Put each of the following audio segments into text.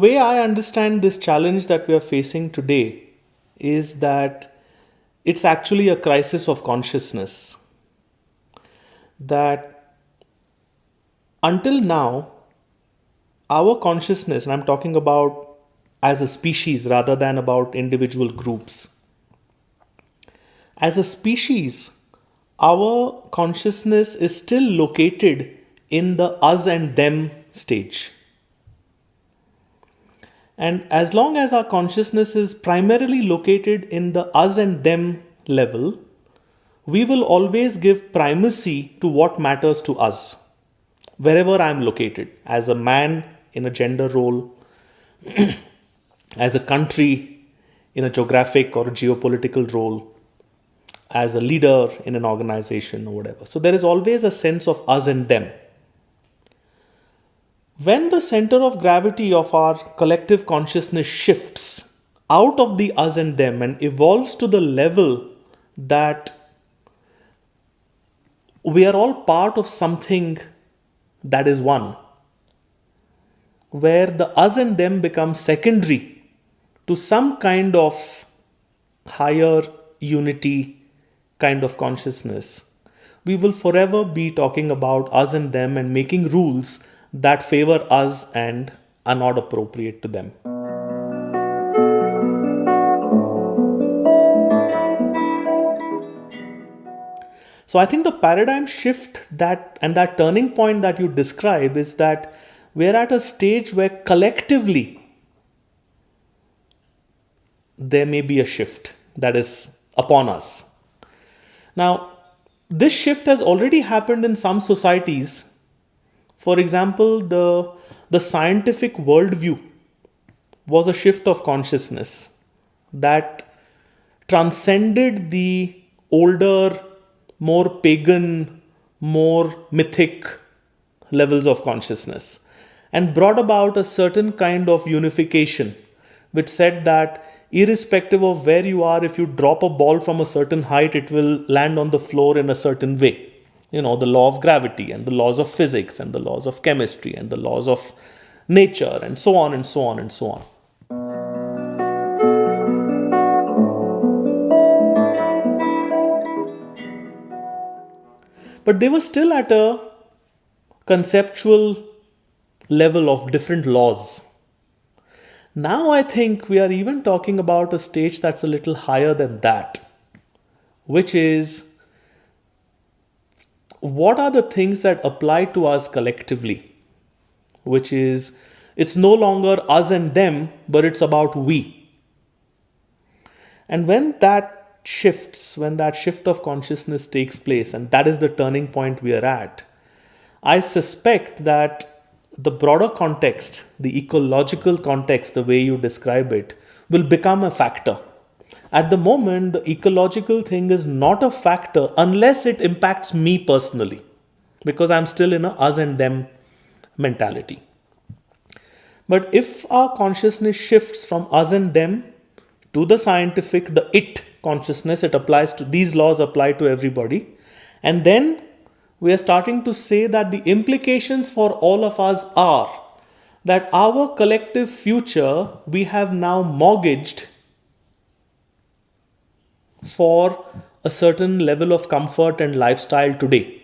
way I understand this challenge that we are facing today is that it's actually a crisis of consciousness. That until now, our consciousness, and I'm talking about as a species rather than about individual groups, as a species, our consciousness is still located in the us and them stage. And as long as our consciousness is primarily located in the us and them level, we will always give primacy to what matters to us, wherever I'm located, as a man in a gender role, as a country in a geographic or geopolitical role, as a leader in an organization or whatever. So there is always a sense of us and them. When the center of gravity of our collective consciousness shifts out of the us and them and evolves to the level that we are all part of something that is one, where the us and them become secondary to some kind of higher unity kind of consciousness, we will forever be talking about us and them and making rules that favor us and are not appropriate to them. So I think the paradigm shift that turning point that you describe is that we're at a stage where collectively there may be a shift that is upon us. Now, this shift has already happened in some societies. For example, the scientific worldview was a shift of consciousness that transcended the older, more pagan, more mythic levels of consciousness and brought about a certain kind of unification, which said that irrespective of where you are, if you drop a ball from a certain height, it will land on the floor in a certain way. You know, the law of gravity and the laws of physics and the laws of chemistry and the laws of nature and so on and so on and so on. But they were still at a conceptual level of different laws. Now I think we are even talking about a stage that's a little higher than that, which is what are the things that apply to us collectively, which is it's no longer us and them, but it's about we. And when that shifts, when that shift of consciousness takes place, and that is the turning point we are at, I suspect that the broader context, the ecological context, the way you describe it, will become a factor. At the moment, the ecological thing is not a factor unless it impacts me personally, because I'm still in a us and them mentality. But if our consciousness shifts from us and them to the scientific, the it consciousness, it applies to these laws apply to everybody. And then we are starting to say that the implications for all of us are that our collective future we have now mortgaged for a certain level of comfort and lifestyle today.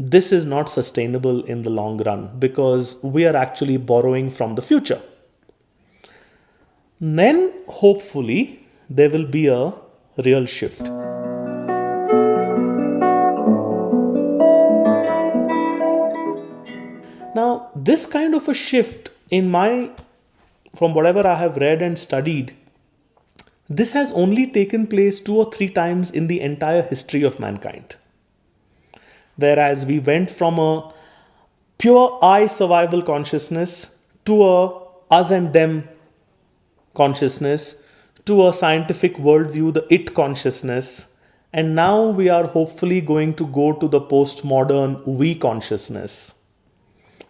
This is not sustainable in the long run because we are actually borrowing from the future. Then, hopefully, there will be a real shift. Now, this kind of a shift from whatever I have read and studied, this has only taken place 2 or 3 times in the entire history of mankind. Whereas we went from a pure I survival consciousness to a us and them consciousness, to a scientific worldview, the it consciousness, and now we are hopefully going to go to the postmodern we consciousness.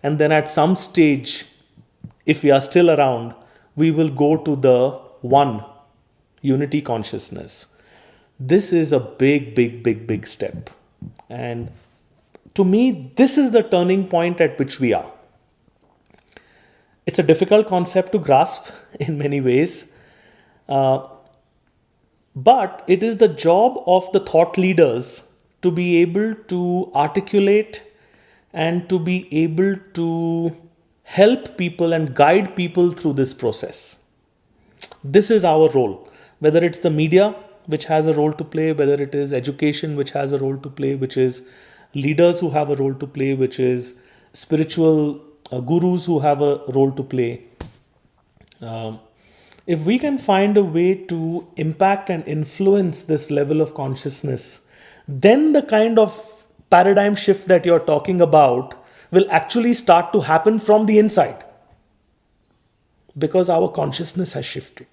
And then at some stage, if we are still around, we will go to the one unity consciousness. This is a big step. And to me, this is the turning point at which we are. It's It's a difficult concept to grasp in many ways, uh, but it is the job of the thought leaders to be able to articulate and to be able to help people and guide people through this process. This is our role, whether it's the media, which has a role to play, whether it is education, which has a role to play, which is leaders who have a role to play, which is spiritual gurus who have a role to play. Um, if we can find a way to impact and influence this level of consciousness, then the kind of paradigm shift that you're talking about will actually start to happen from the inside because our consciousness has shifted.